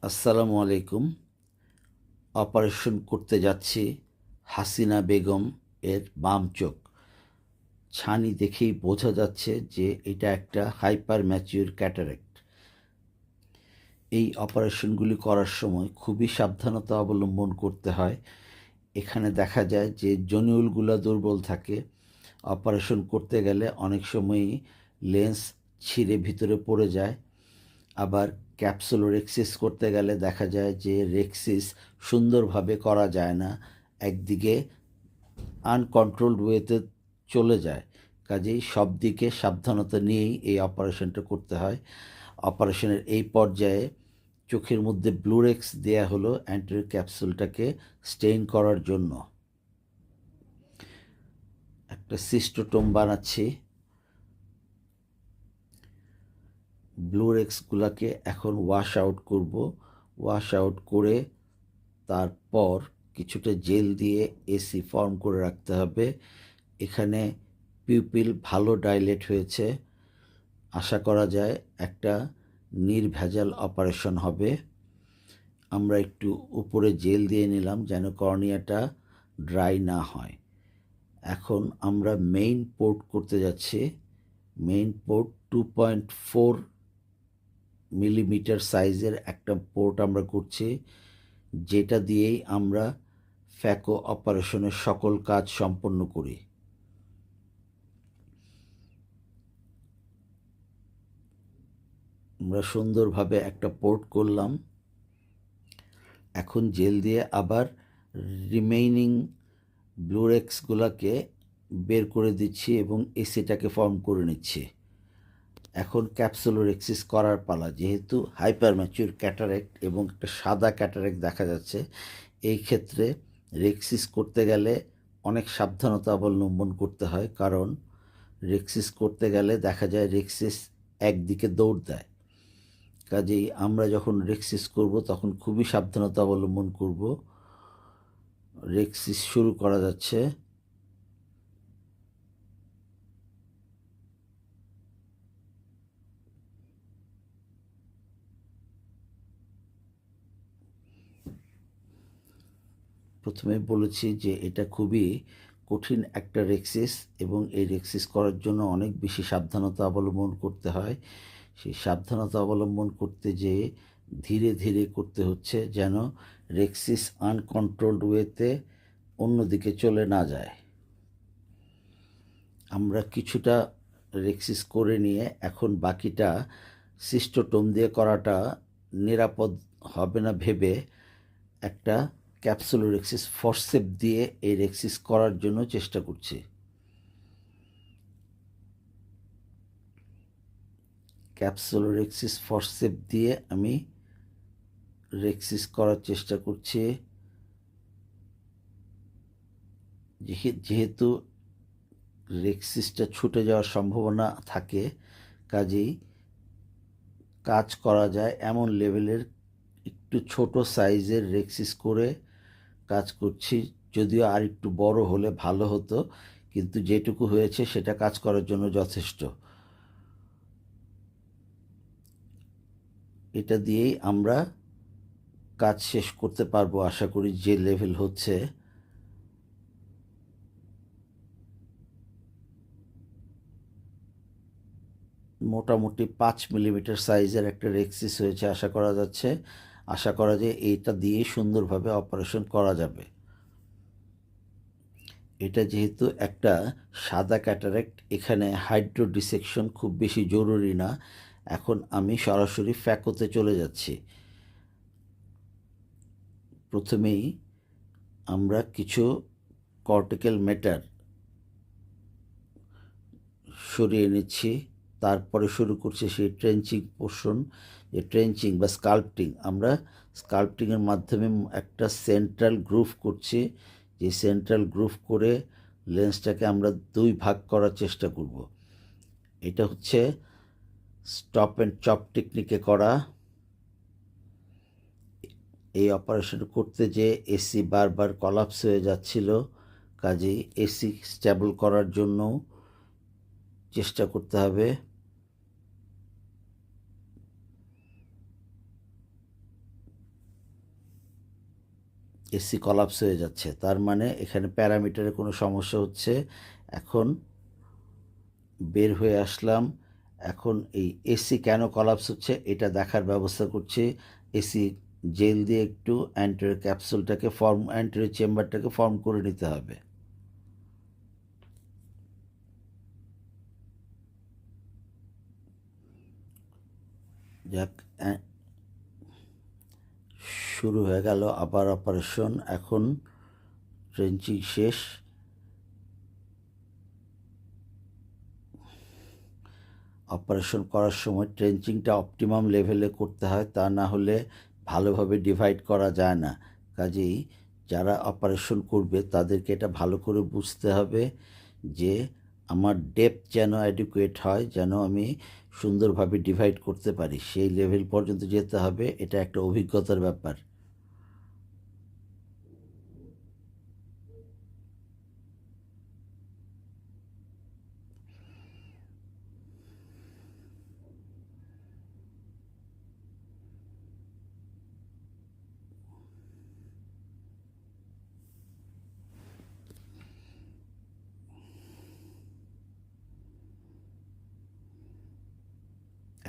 আসসালামু আলাইকুম। অপারেশন করতে যাচ্ছি হাসিনা বেগম এর বাম চোখ। ছানি দেখেই বোঝা যাচ্ছে যে এটা একটা হাইপার ম্যাচিউর ক্যাটারেক্ট। এই অপারেশনগুলি করার সময় খুবই সাবধানতা অবলম্বন করতে হয়। এখানে দেখা যায় যে জনিউলগুলো দুর্বল থাকে। অপারেশন করতে গেলে অনেক সময়ই লেন্স ছিঁড়ে ভিতরে পড়ে যায়। আবার ক্যাপসুলোরেক্সিস করতে গেলে দেখা যায় যে রেক্সিস সুন্দরভাবে করা যায় না, একদিকে আনকন্ট্রোলড ওয়েতে চলে যায়। কাজেই সব দিকে সাবধানতা নিয়েই এই অপারেশনটা করতে হয়। অপারেশনের এই পর্যায়ে চোখের মধ্যে ব্লুরেক্স দেয়া হলো অ্যান্টিরিয়র ক্যাপসুলটাকে স্টেইন করার জন্য। একটা সিস্টোটোম বানাচ্ছি। ব্লুরেক্সগুলোকে এখন ওয়াশ আউট করব। ওয়াশ আউট করে তারপর কিছুটা জেল দিয়ে এসি ফর্ম করে রাখতে হবে। এখানে পিউপিল ভালো ডাইলেট হয়েছে। আশা করা যায় একটা নির্ভেজাল অপারেশন হবে। আমরা একটু উপরে জেল দিয়ে নিলাম যেন কর্নিয়াটা ড্রাই না হয়। এখন আমরা মেইন পোর্ট করতে যাচ্ছি। মেইন পোর্ট 2.4 মিলিমিটার সাইজের একটা পোর্ট আমরা করছি, যেটা দিয়েই আমরা ফ্যাকো অপারেশনের সকল কাজ সম্পন্ন করি। আমরা সুন্দরভাবে একটা পোর্ট করলাম। এখন জেল দিয়ে আবার রিমেইনিং ব্লুরেক্সগুলোকে বের করে দিচ্ছি এবং এসিটাকে ফর্ম করে নিচ্ছি। এখন ক্যাপসুলোরেক্সিস করার পালা। যেহেতু হাইপার ম্যাচিউর ক্যাটারেক্ট এবং একটা সাদা ক্যাটারেক্ট দেখা যাচ্ছে, এই ক্ষেত্রে রেক্সিস করতে গেলে অনেক সাবধানতা অবলম্বন করতে হয়, কারণ রেক্সিস করতে গেলে দেখা যায় রেক্সিস একদিকে দৌড় দেয়। কাজেই আমরা যখন রেক্সিস করব তখন খুবই সাবধানতা অবলম্বন করব। রেক্সিস শুরু করা যাচ্ছে। প্রথমে বলেছি যে এটা খুবই কঠিন একটা রেক্সিস এবং এই রেক্সিস করার জন্য অনেক বেশি সাবধানতা অবলম্বন করতে হয়। সেই সাবধানতা অবলম্বন করতে যেয়ে ধীরে ধীরে করতে হচ্ছে যেন রেক্সিস আনকন্ট্রোলড ওয়েতে অন্যদিকে চলে না যায়। আমরা কিছুটা রেক্সিস করে নিয়ে এখন বাকিটা সিস্টোটোম দিয়ে করাটা নিরাপদ হবে না ভেবে একটা ক্যাপসুলোরেক্সিস ফরসেপ দিয়ে এই রেক্সিস করার জন্য চেষ্টা করছি। ক্যাপসুলোরেক্সিস ফরসেপ দিয়ে আমি রেক্সিস করার চেষ্টা করছি। যেহেতু রেক্সিসটা ছুটে যাওয়ার সম্ভাবনা থাকে, কাজেই কাজ করা যায় এমন লেভেলের একটু ছোট সাইজের রেক্সিস করে কাজ করছি। যদিও আর একটু বড় হলে ভালো হতো, কিন্তু যেটুকু হয়েছে সেটা কাজ করার জন্য যথেষ্ট। এটা দিয়েই আমরা কাজ শেষ করতে পারবো আশা করি। যে লেভেল হচ্ছে, মোটামুটি 5 মিলিমিটার সাইজের একটা রেক্সিস হয়েছে আশা করা যাচ্ছে। আশা করা যায় এইটা দিয়ে সুন্দরভাবে অপারেশন করা যাবে। এটা যেহেতু একটা সাদা ক্যাটারেক্ট, এখানে হাইড্রো ডিসেকশন খুব বেশি জরুরি না। এখন আমি সরাসরি ফ্যাকোতে চলে যাচ্ছি। প্রথমেই আমরা কিছু কর্টিক্যাল ম্যাটার সরিয়ে নিচ্ছি, তারপরে শুরু করছি সেই ট্রেঞ্চিং পোর্শন। যে ট্রেঞ্চিং বা স্কাল্পটিং, আমরা স্কাল্পটিংয়ের মাধ্যমে একটা সেন্ট্রাল গ্রুভ করছি। যে সেন্ট্রাল গ্রুভ করে লেন্সটাকে আমরা দুই ভাগ করার চেষ্টা করব। এটা হচ্ছে স্টপ অ্যান্ড চপ টেকনিকে করা। এই অপারেশন করতে যে এসি বারবার কলাপস হয়ে যাচ্ছিল, কাজেই এসি স্টেবল করার জন্য চেষ্টা করতে হবে। এসি কলাপস হয়ে যাচ্ছে, তার মানে এখানে প্যারামিটারে কোনো সমস্যা হচ্ছে। এখন বের হয়ে আসলাম। এখন এই এসি কেন কলাপস হচ্ছে এটা দেখার ব্যবস্থা করছি। এসি জেল দিয়ে একটু অ্যান্টেরিয়র ক্যাপসুলটাকে অ্যান্টেরিয়র চেম্বারটাকে ফর্ম করে নিতে হবে। যাক, শুরু হয়ে গেল আবার অপারেশন। এখন ট্রেঞ্চিং শেষ। অপারেশন করার সময় ট্রেঞ্চিংটা অপটিমাম লেভেলে করতে হয়, তা না হলে ভালোভাবে ডিভাইড করা যায় না। কাজেই যারা অপারেশন করবে তাদেরকে এটা ভালো করে বুঝতে হবে যে আমার ডেপথ যেন অ্যাডিকুয়েট হয়, যেন আমি সুন্দরভাবে ডিভাইড করতে পারি, সেই লেভেল পর্যন্ত যেতে হবে। এটা একটা অভিজ্ঞতার ব্যাপার।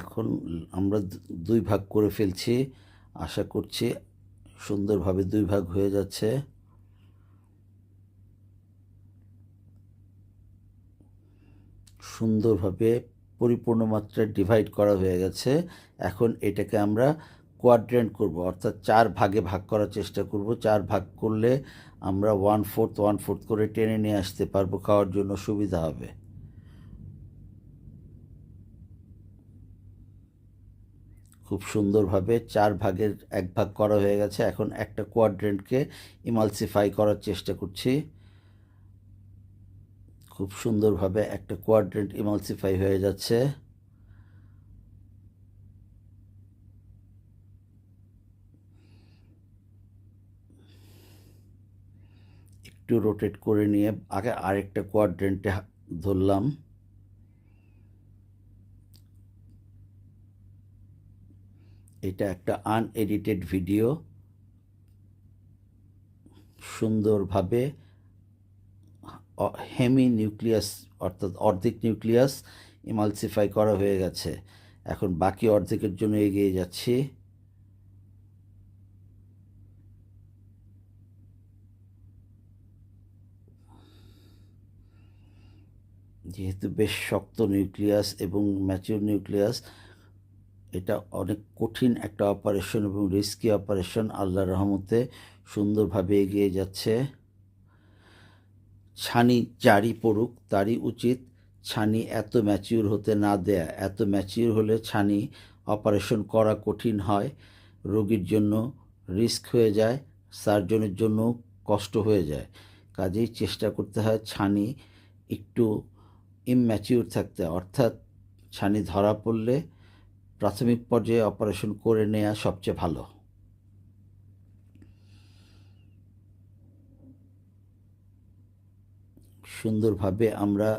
এখন আমরা দুই ভাগ করে ফেলছি। আশা করছি সুন্দরভাবে দুই ভাগ হয়ে যাচ্ছে। সুন্দরভাবে পরিপূর্ণ মাত্রায় ডিভাইড করা হয়ে গেছে। এখন এটাকে আমরা কোয়াড্রেন্ট করব, অর্থাৎ 4 ভাগে ভাগ করার চেষ্টা করব। 4 ভাগ করলে আমরা 1/4 করে টেনে নিয়ে আসতে পারবো, খাওয়ার জন্য সুবিধা হবে। খুব সুন্দরভাবে 4 ভাগের 1 ভাগ করা হয়ে গেছে। এখন একটা কোয়াড্রেন্টকে ইমালসিফাই করার চেষ্টা করছি। খুব সুন্দরভাবে একটা কোয়াড্রেন্ট ইমালসিফাই হয়ে যাচ্ছে। একটু রোটেট করে নিয়ে আগে আরেকটা কোয়াড্রেন্টে ধরলাম। এটা একটা আনএডিটেড ভিডিও। সুন্দরভাবে হেমি নিউক্লিয়াস অর্থাৎ অর্ধেক নিউক্লিয়াস ইমালসিফাই করা হয়ে গেছে। এখন বাকি অর্ধেকের জন্য এগিয়ে যাচ্ছি। যেহেতু বেশ শক্ত নিউক্লিয়াস এবং ম্যাচিউর নিউক্লিয়াস, এটা অনেক কঠিন একটা অপারেশন এবং রিস্কি অপারেশন। আল্লাহর রহমতে সুন্দরভাবে এগিয়ে যাচ্ছে। ছানি যারই পড়ুক তারই উচিত ছানি এত ম্যাচিউর হতে না দেয়া। এত ম্যাচিউর হলে ছানি অপারেশন করা কঠিন হয়, রোগীর জন্য রিস্ক হয়ে যায়, সার্জনের জন্য কষ্ট হয়ে যায়। কাজেই চেষ্টা করতে হয় ছানি একটু ইমম্যাচিউর থাকতে, অর্থাৎ ছানি ধরা পড়লে প্রাথমিক পর্যায়ে অপারেশন করে নেওয়া সবচেয়ে ভালো। সুন্দরভাবে আমরা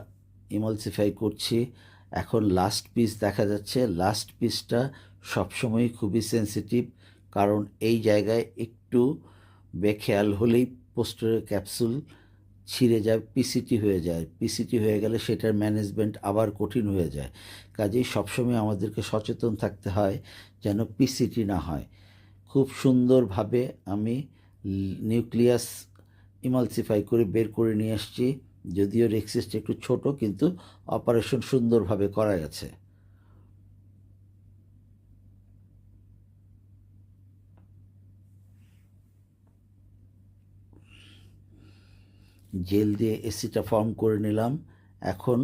ইমালসিফাই করছি। এখন লাস্ট পিস দেখা যাচ্ছে। লাস্ট পিসটা সবসময়ই খুবই সেন্সিটিভ, কারণ এই জায়গায় একটু বেখেয়াল হলেই পোস্টারের ক্যাপসুল ছিঁড়ে যায়, পিসিটি হয়ে যায়। পিসিটি হয়ে গেলে সেটার ম্যানেজমেন্ট আবার কঠিন হয়ে যায়। কাজেই সবসময় আমাদেরকে সচেতন থাকতে হয় যেন পিসিটি না হয়। খুব সুন্দরভাবে আমি নিউক্লিয়াস ইমালসিফাই করে বের করে নিয়ে আসছি। যদিও রেক্সিসটা একটু ছোট, কিন্তু অপারেশন সুন্দরভাবে করা গেছে। জেল দিয়ে এসিটা ফর্ম করে নিলাম। এখন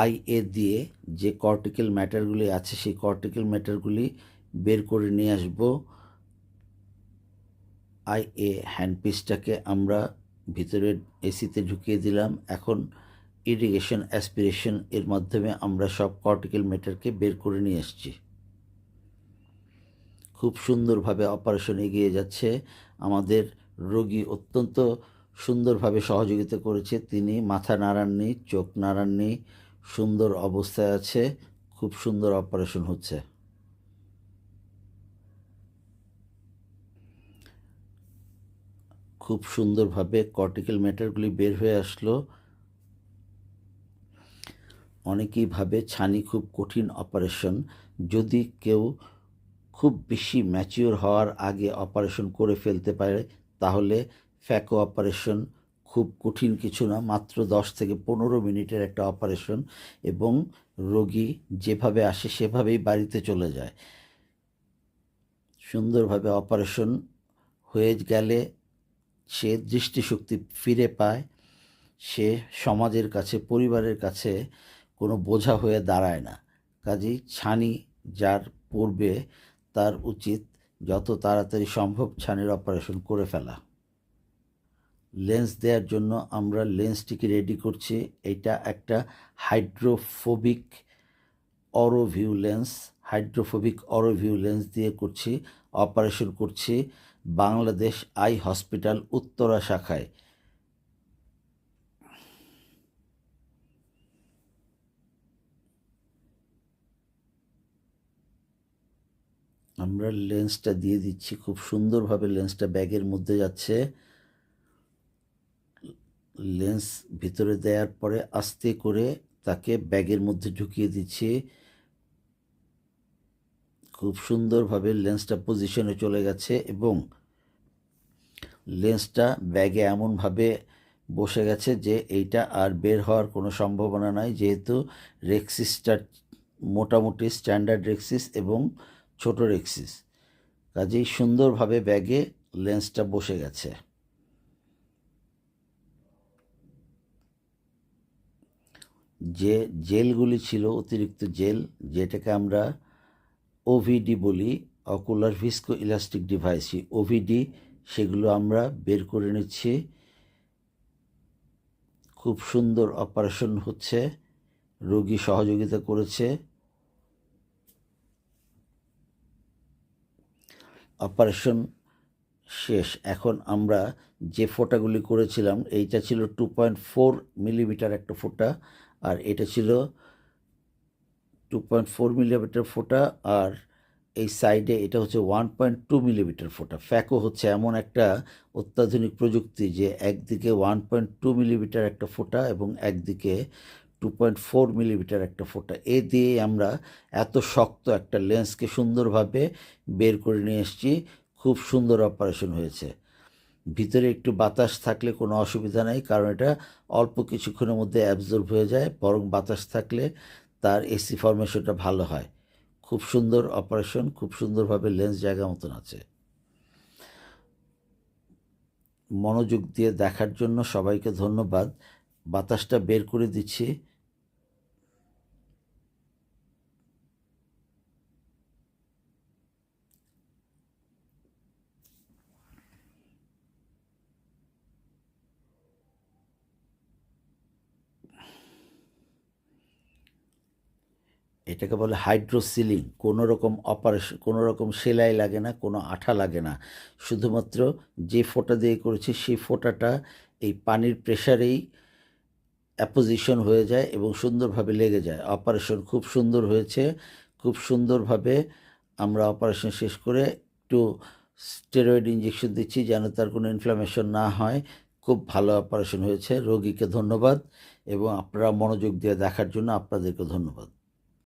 আইএ দিয়ে যে কর্টিক্যাল ম্যাটারগুলি আছে সেই কর্টিক্যাল ম্যাটারগুলি বের করে নিয়ে আসবো। আইএ হ্যান্ডপিসটাকে আমরা ভিতরে এসিতে ঢুকিয়ে দিলাম। এখন ইরিগেশন অ্যাসপিরেশন এর মাধ্যমে আমরা সব কর্টিক্যাল ম্যাটারকে বের করে নিয়ে এসেছি। খুব সুন্দরভাবে অপারেশন এগিয়ে যাচ্ছে। আমাদের রোগী অত্যন্ত সুন্দরভাবে সহযোগিতা করেছে। তিনি মাথা নাড়াননি, চোখ নাড়াননি, সুন্দর অবস্থায় আছে। খুব সুন্দর অপারেশন হচ্ছে। খুব সুন্দরভাবে কর্টিক্যাল ম্যাটারগুলি বের হয়ে আসলো। অনেকেই ভাবে ছানি খুব কঠিন অপারেশন, যদি কেউ খুব বেশি ম্যাচিওর হওয়ার আগে অপারেশন করে ফেলতে পারে তাহলে ফ্যাকো অপারেশন খুব কঠিন কিছু না, মাত্র 10 থেকে 15 মিনিটের একটা অপারেশন, এবং রোগী যেভাবে আসে সেভাবেই বাড়িতে চলে যায়। সুন্দরভাবে অপারেশন হয়ে গেলে সে দৃষ্টিশক্তি ফিরে পায়, সে সমাজের কাছে, পরিবারের কাছে কোনো বোঝা হয়ে দাঁড়ায় না। কাজেই ছানি যার পড়বে তার উচিত যত তাড়াতাড়ি সম্ভব ছানির অপারেশন করে ফেলা। লেন্স দেওয়ার জন্য আমরা লেন্সটিকে রেডি করছি। এটা একটা হাইড্রোফোবিক অরোভিউ লেন্স। হাইড্রোফোবিক অরোভিউ লেন্স দিয়ে করছি, অপারেশন করছি বাংলাদেশ আই হসপিটাল উত্তরা শাখায়। আমরা লেন্সটা দিয়ে দিচ্ছি, খুব সুন্দরভাবে লেন্সটা ব্যাগের মধ্যে যাচ্ছে। লেন্স ভিতরে দেওয়ার পরে আস্তে করে তাকে ব্যাগের মধ্যে ঢুকিয়ে দিচ্ছি। খুব সুন্দরভাবে লেন্সটা পজিশনে চলে গেছে এবং লেন্সটা ব্যাগে এমনভাবে বসে গেছে যে এইটা আর বের হওয়ার কোনো সম্ভাবনা নাই, যেহেতু রেক্সিসটা মোটামুটি স্ট্যান্ডার্ড রেক্সিস এবং ছোট রেক্সিস। কাজেই সুন্দরভাবে ব্যাগে লেন্সটা বসে গেছে। যে জেলগুলি ছিল, অতিরিক্ত জেল, যেটাকে আমরা ওভিডি বলি, অকুলার ভিস্কো ইলাস্টিক ডিভাইস, ওভিডি, সেগুলো আমরা বের করে নিচ্ছি। খুব সুন্দর অপারেশন হচ্ছে, রোগী সহযোগিতা করেছে। অপারেশন শেষ। এখন আমরা যে ফোঁটাগুলি করেছিলাম, এইটা ছিল 2.4 মিলিমিটার একটা ফোঁটা, আর এটা ছিল 2.4 মিলিমিটার ফোঁটা, আর এই সাইডে এটা হচ্ছে 1.2 মিলিমিটার ফোঁটা। ফ্যাকো হচ্ছে এমন একটা অত্যাধুনিক প্রযুক্তি যে একদিকে 1.2 মিলিমিটার একটা ফোঁটা এবং একদিকে 2.4 মিলিমিটার একটা ফোঁটা, এ দিয়ে আমরা এত শক্ত একটা লেন্সকে সুন্দরভাবে বের করে নিয়ে এসেছি। খুব সুন্দর অপারেশন হয়েছে। ভিতরে একটু বাতাস থাকলে কোনো অসুবিধা নেই, কারণ এটা অল্প কিছুক্ষণের মধ্যে অ্যাবজর্ব হয়ে যায়, বরং বাতাস থাকলে তার এসি ফর্মেশনটা ভালো হয়। খুব সুন্দর অপারেশন, খুব সুন্দরভাবে লেন্স জায়গা মতন আছে। মনোযোগ দিয়ে দেখার জন্য সবাইকে ধন্যবাদ। বাতাসটা বের করে দিচ্ছি। এটাকে বলে হাইড্রোসিলিং। কোনো রকম অপারেশন, কোনো রকম সেলাই লাগে না, কোনো আঠা লাগে না। শুধুমাত্র যে ফোঁটা দিয়ে করেছি সেই ফোঁটাটা এই পানির প্রেশারেই অ্যাপোজিশন হয়ে যায় এবং সুন্দরভাবে লেগে যায়। অপারেশন খুব সুন্দর হয়েছে। খুব সুন্দরভাবে আমরা অপারেশন শেষ করে একটু স্টেরয়েড ইঞ্জেকশন দিচ্ছি যেন তার কোনো ইনফ্লামেশন না হয়। খুব ভালো অপারেশন হয়েছে। রোগীকে ধন্যবাদ এবং আপনারা মনোযোগ দিয়ে দেখার জন্য আপনাদেরকে ধন্যবাদ।